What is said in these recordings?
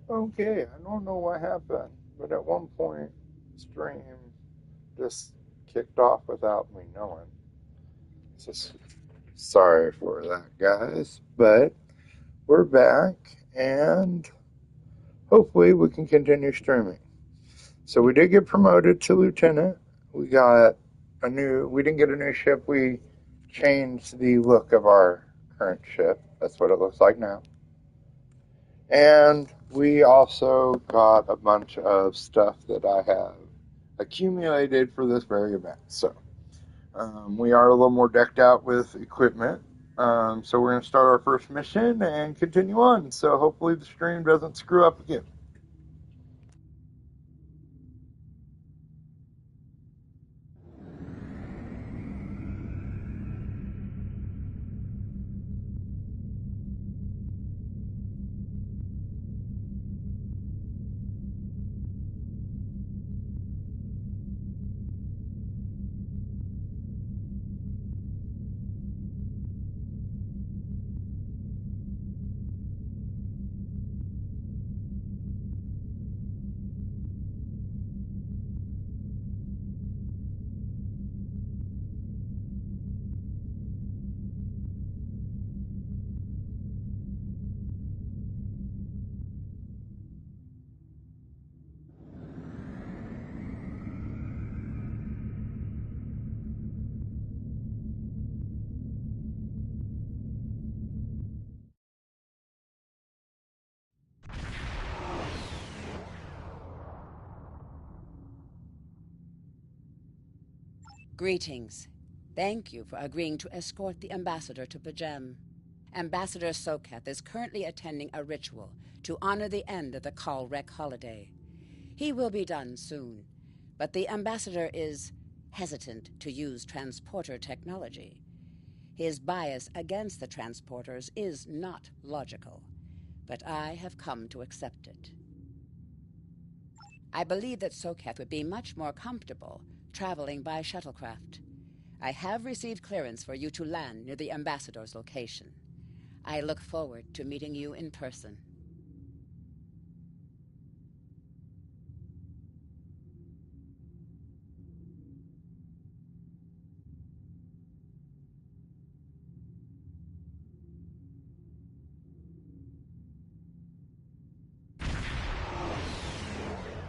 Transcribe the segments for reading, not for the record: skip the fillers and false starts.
Okay, I don't know what happened, but at one point, stream just kicked off without me knowing. Just sorry for that, guys. But we're back, and hopefully we can continue streaming. So we did get promoted to lieutenant. We got we didn't get a new ship. We changed the look of our current ship. That's what it looks like now. And we also got a bunch of stuff that I have accumulated for this very event. So we are a little more decked out with equipment. So we're going to start our first mission and continue on. So hopefully the stream doesn't screw up again. Greetings. Thank you for agreeing to escort the ambassador to Pajem. Ambassador Sokath is currently attending a ritual to honor the end of the Kalrek holiday. He will be done soon, but the ambassador is hesitant to use transporter technology. His bias against the transporters is not logical, but I have come to accept it. I believe that Sokath would be much more comfortable traveling by shuttlecraft. I have received clearance for you to land near the ambassador's location. I look forward to meeting you in person.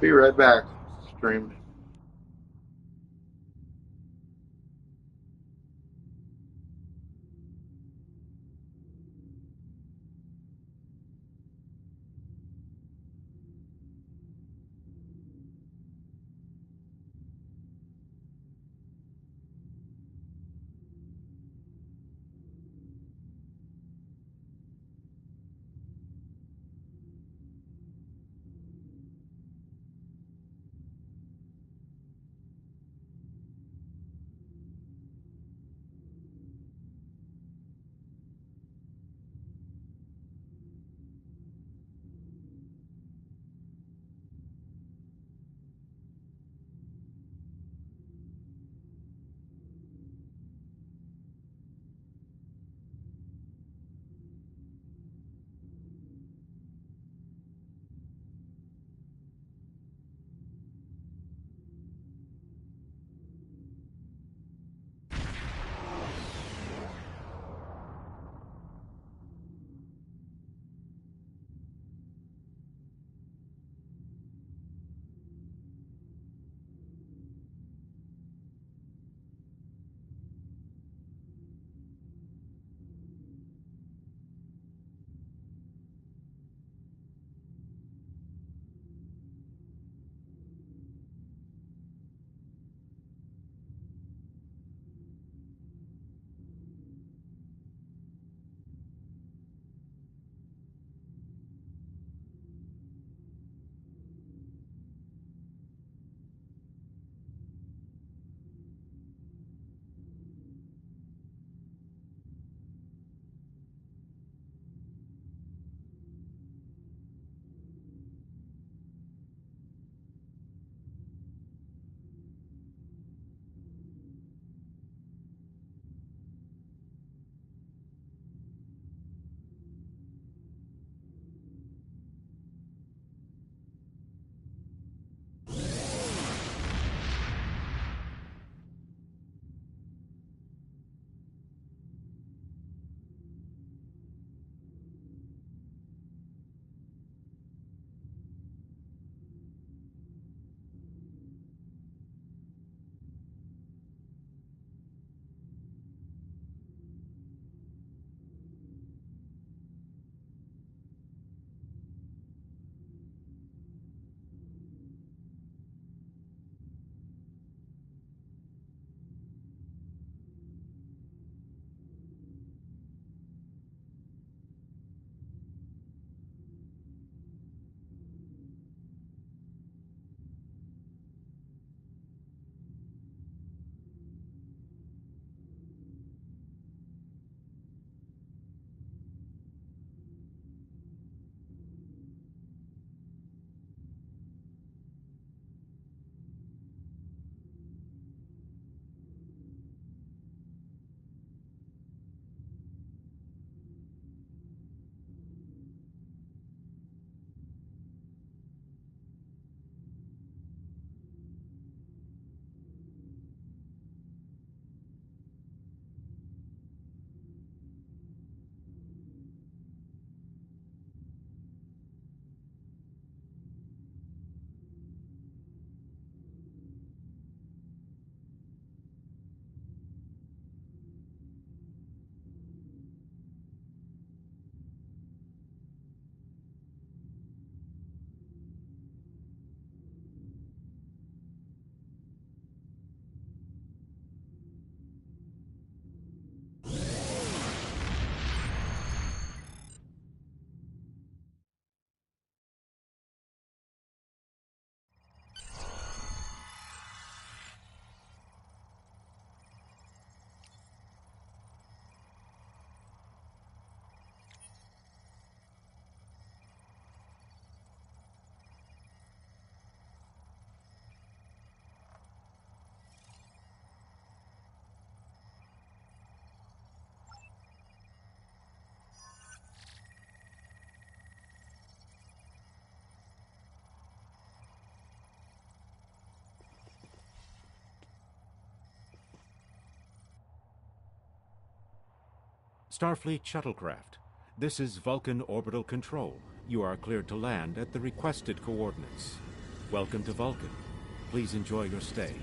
Be right back, stream. Starfleet shuttlecraft. This is Vulcan Orbital Control. You are cleared to land at the requested coordinates. Welcome to Vulcan. Please enjoy your stay.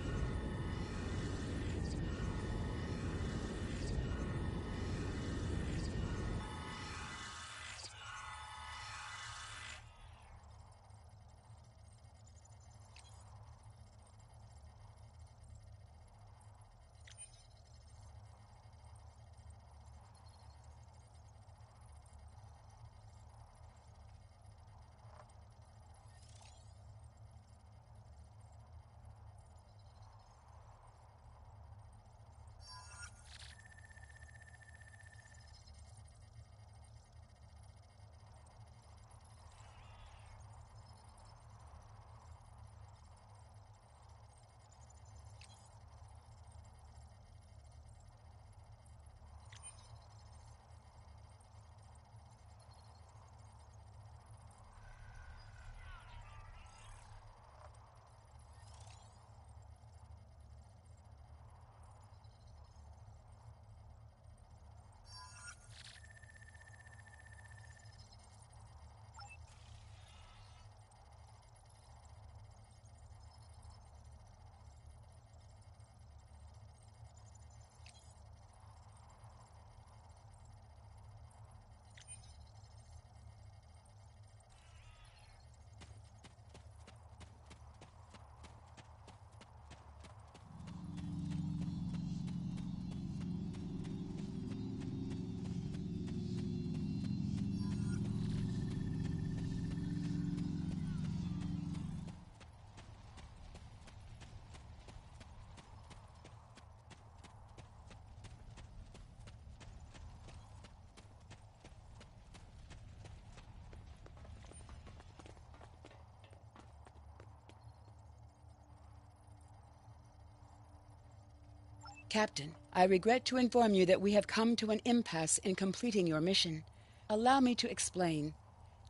Captain, I regret to inform you that we have come to an impasse in completing your mission. Allow me to explain.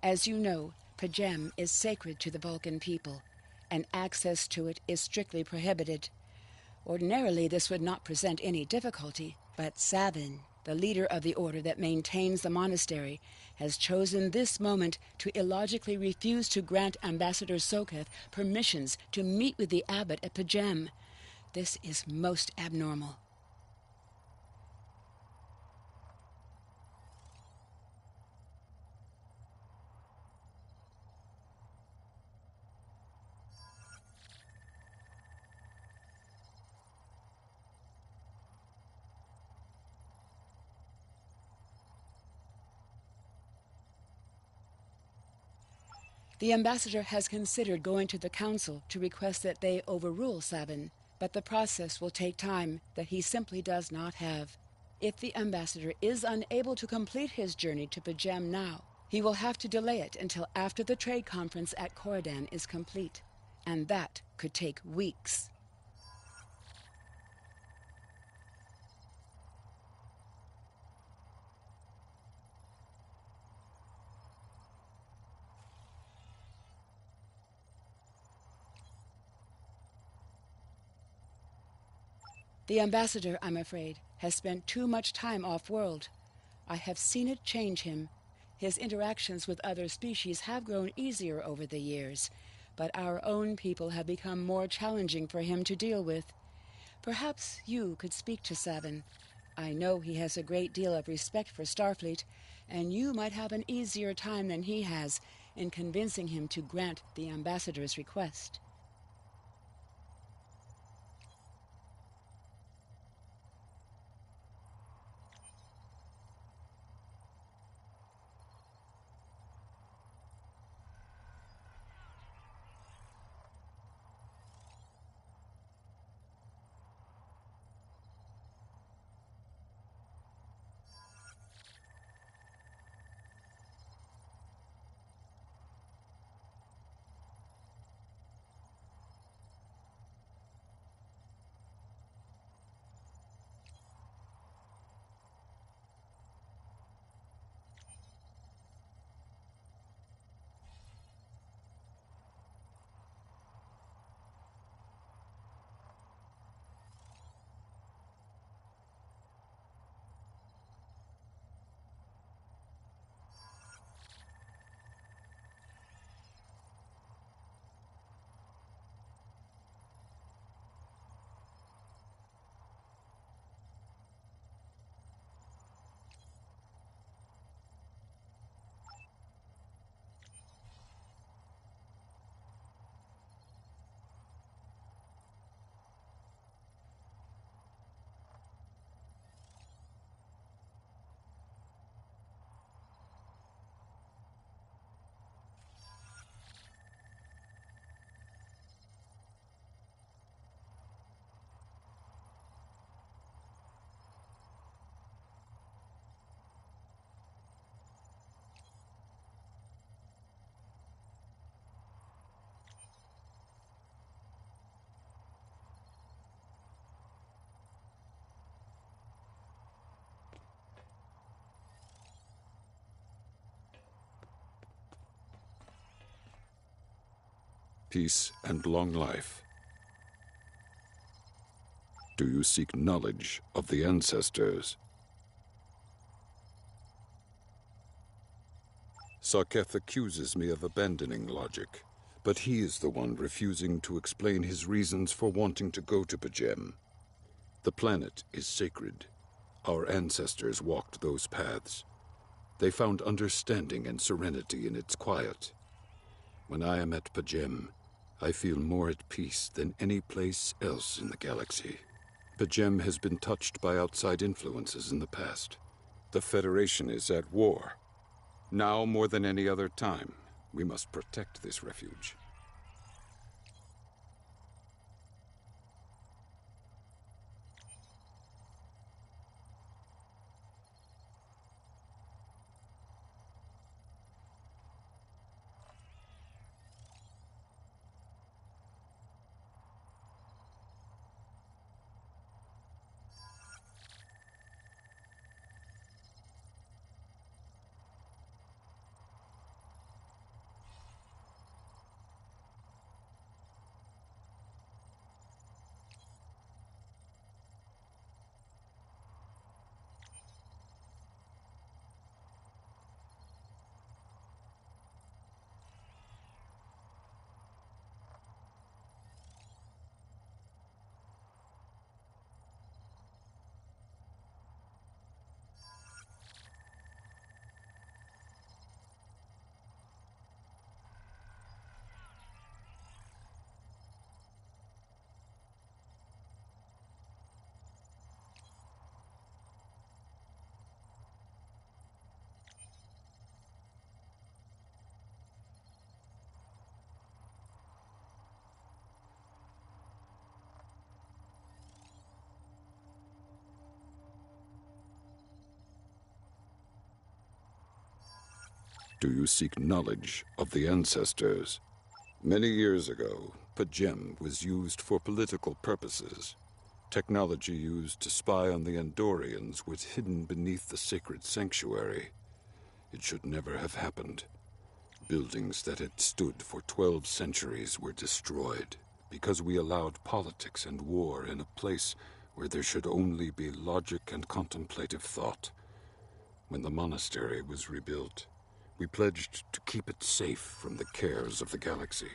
As you know, P'Jem is sacred to the Vulcan people, and access to it is strictly prohibited. Ordinarily, this would not present any difficulty, but Savin, the leader of the order that maintains the monastery, has chosen this moment to illogically refuse to grant Ambassador Soketh permissions to meet with the abbot at P'Jem. This is most abnormal. The ambassador has considered going to the council to request that they overrule Savin, but the process will take time that he simply does not have. If the ambassador is unable to complete his journey to P'Jem now, he will have to delay it until after the trade conference at Coridan is complete, and that could take weeks. The ambassador, I'm afraid, has spent too much time off-world. I have seen it change him. His interactions with other species have grown easier over the years, but our own people have become more challenging for him to deal with. Perhaps you could speak to Savin. I know he has a great deal of respect for Starfleet, and you might have an easier time than he has in convincing him to grant the ambassador's request. peace, and long life. Do you seek knowledge of the ancestors? Sarketh accuses me of abandoning logic, but he is the one refusing to explain his reasons for wanting to go to P'Jem. The planet is sacred. Our ancestors walked those paths. They found understanding and serenity in its quiet. When I am at P'Jem, I feel more at peace than any place else in the galaxy. P'Jem has been touched by outside influences in the past. The Federation is at war. Now, more than any other time, we must protect this refuge. Do you seek knowledge of the ancestors? Many years ago, P'Jem was used for political purposes. Technology used to spy on the Andorians was hidden beneath the sacred sanctuary. It should never have happened. Buildings that had stood for 12 centuries were destroyed because we allowed politics and war in a place where there should only be logic and contemplative thought. When the monastery was rebuilt, we pledged to keep it safe from the cares of the galaxy.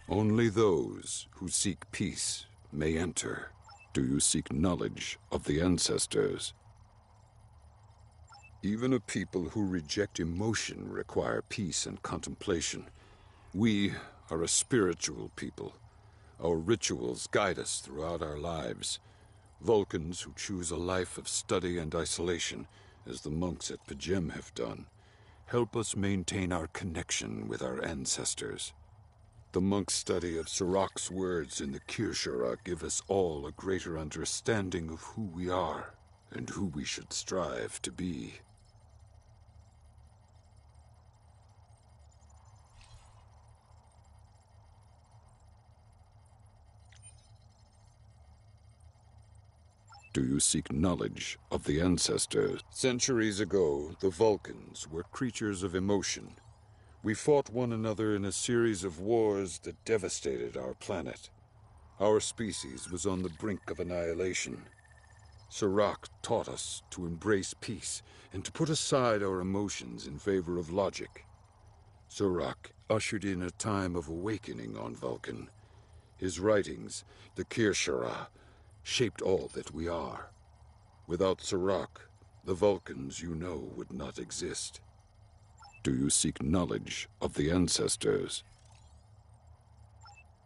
Only those who seek peace may enter. Do you seek knowledge of the ancestors? Even a people who reject emotion require peace and contemplation. We are a spiritual people. Our rituals guide us throughout our lives. Vulcans who choose a life of study and isolation, as the monks at P'Jem have done, help us maintain our connection with our ancestors. The monk's study of Sirach's words in the Kir'Shara give us all a greater understanding of who we are and who we should strive to be. Do you seek knowledge of the ancestors? Centuries ago, the Vulcans were creatures of emotion. We fought one another in a series of wars that devastated our planet. Our species was on the brink of annihilation. Sirach taught us to embrace peace and to put aside our emotions in favor of logic. Sirach ushered in a time of awakening on Vulcan. His writings, the Kir'Shara, shaped all that we are. Without Sirach, the Vulcans you know would not exist. Do you seek knowledge of the ancestors?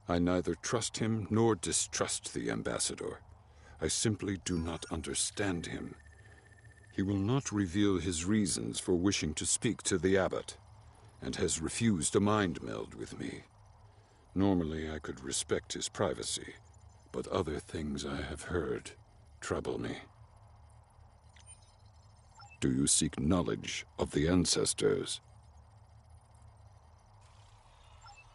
I neither trust him nor distrust the ambassador. I simply do not understand him. He will not reveal his reasons for wishing to speak to the abbot, and has refused a mind meld with me. Normally I could respect his privacy, but other things I have heard trouble me. Do you seek knowledge of the ancestors?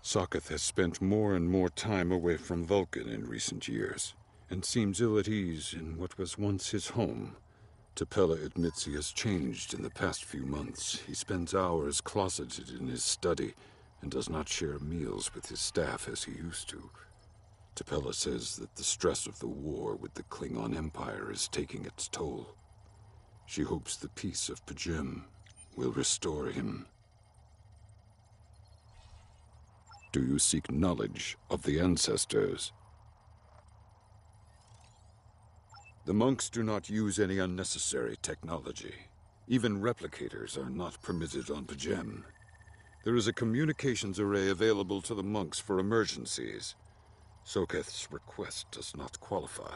Sarketh has spent more and more time away from Vulcan in recent years, and seems ill at ease in what was once his home. T'Pela admits he has changed in the past few months. He spends hours closeted in his study, and does not share meals with his staff as he used to. T'Pella says that the stress of the war with the Klingon Empire is taking its toll. She hopes the peace of P'Jem will restore him. Do you seek knowledge of the ancestors? The monks do not use any unnecessary technology. Even replicators are not permitted on P'Jem. There is a communications array available to the monks for emergencies. Soketh's request does not qualify.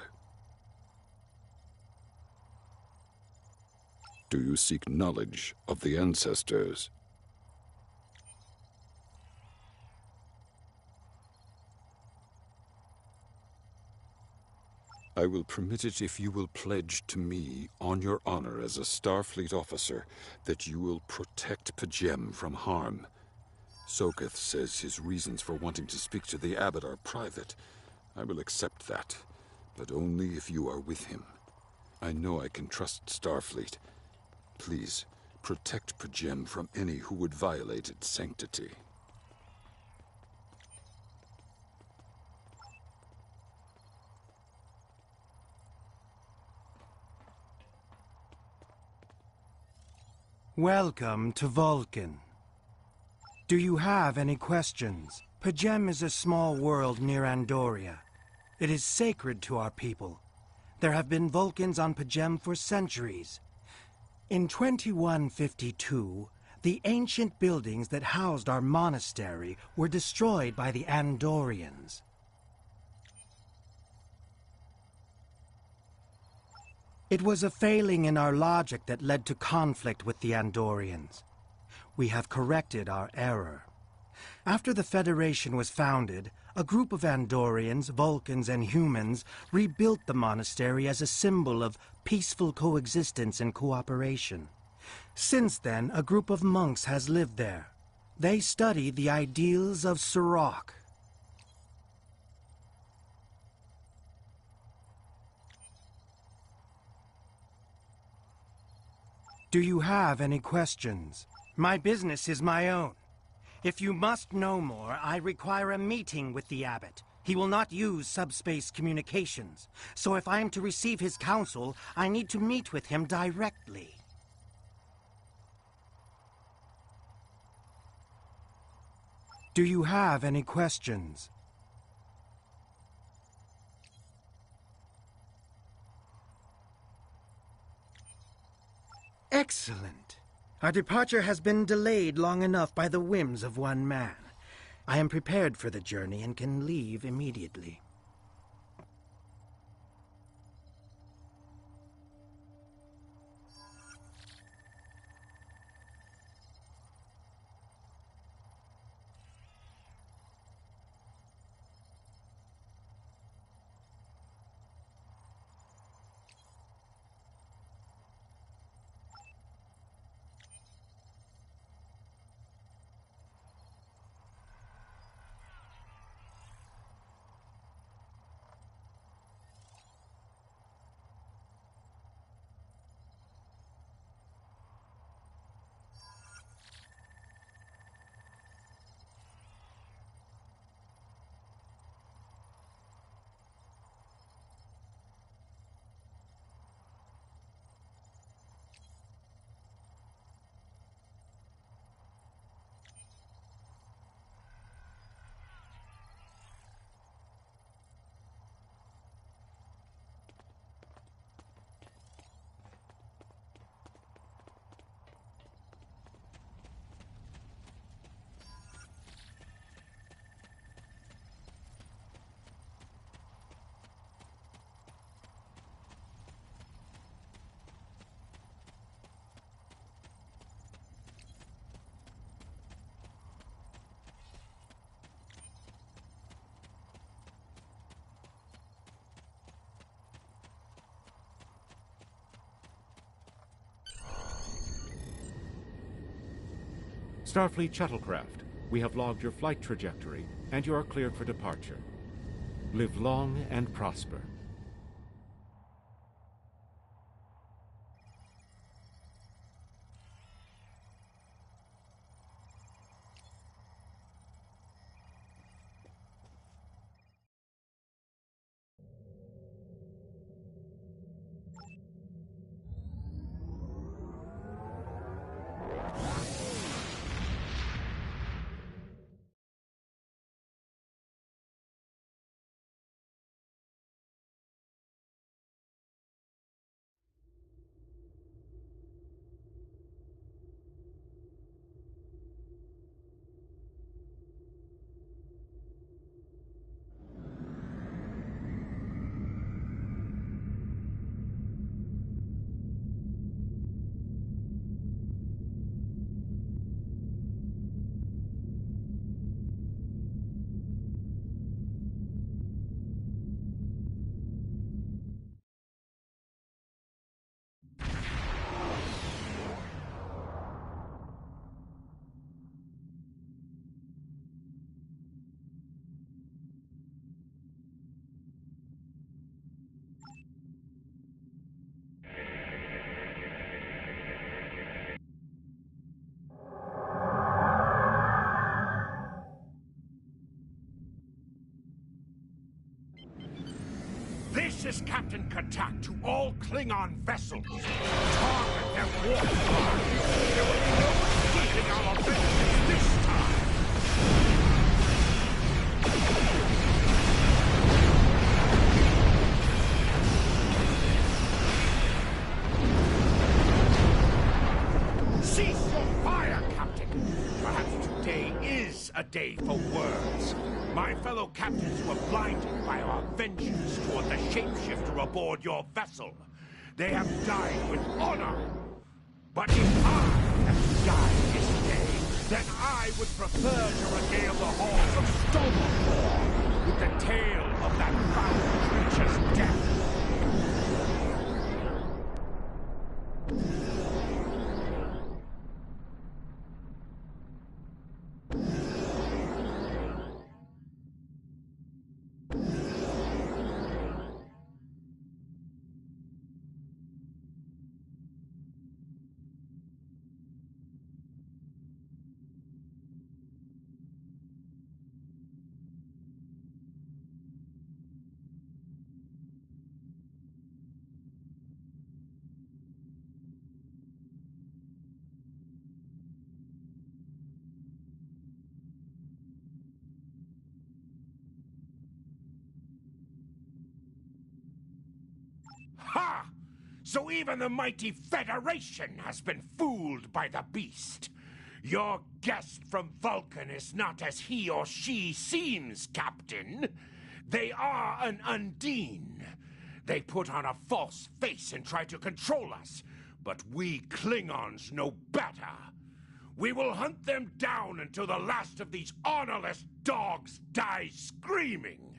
Do you seek knowledge of the ancestors? I will permit it if you will pledge to me, on your honor as a Starfleet officer, that you will protect P'Jem from harm. Soketh says his reasons for wanting to speak to the Abbot are private. I will accept that, but only if you are with him. I know I can trust Starfleet. Please, protect P'Jem from any who would violate its sanctity. Welcome to Vulcan. Do you have any questions? P'Jem is a small world near Andoria. It is sacred to our people. There have been Vulcans on P'Jem for centuries. In 2152, the ancient buildings that housed our monastery were destroyed by the Andorians. It was a failing in our logic that led to conflict with the Andorians. We have corrected our error. After the Federation was founded, a group of Andorians, Vulcans, and humans rebuilt the monastery as a symbol of peaceful coexistence and cooperation. Since then, a group of monks has lived there. They study the ideals of Sirach. Do you have any questions? My business is my own. If you must know more, I require a meeting with the Abbot. He will not use subspace communications. So if I am to receive his counsel, I need to meet with him directly. Do you have any questions? Excellent. Our departure has been delayed long enough by the whims of one man. I am prepared for the journey and can leave immediately. Starfleet shuttlecraft, we have logged your flight trajectory, and you are cleared for departure. Live long and prosper. This is Captain Katak to all Klingon vessels. Target their warp drive. There will be no escaping our vengeance this time. Cease your fire, Captain! Perhaps today is a day for words. My fellow captains were blinded by our vengeance toward the shapeshifter aboard your vessel. They have died with honor. But if I have to die this day, then I would prefer to regale the halls of Stonewall with the tale of that foul creature's death. Ha! So even the mighty Federation has been fooled by the beast. Your guest from Vulcan is not as he or she seems, Captain. They are an Undine. They put on a false face and try to control us, but we Klingons know better. We will hunt them down until the last of these honorless dogs dies screaming.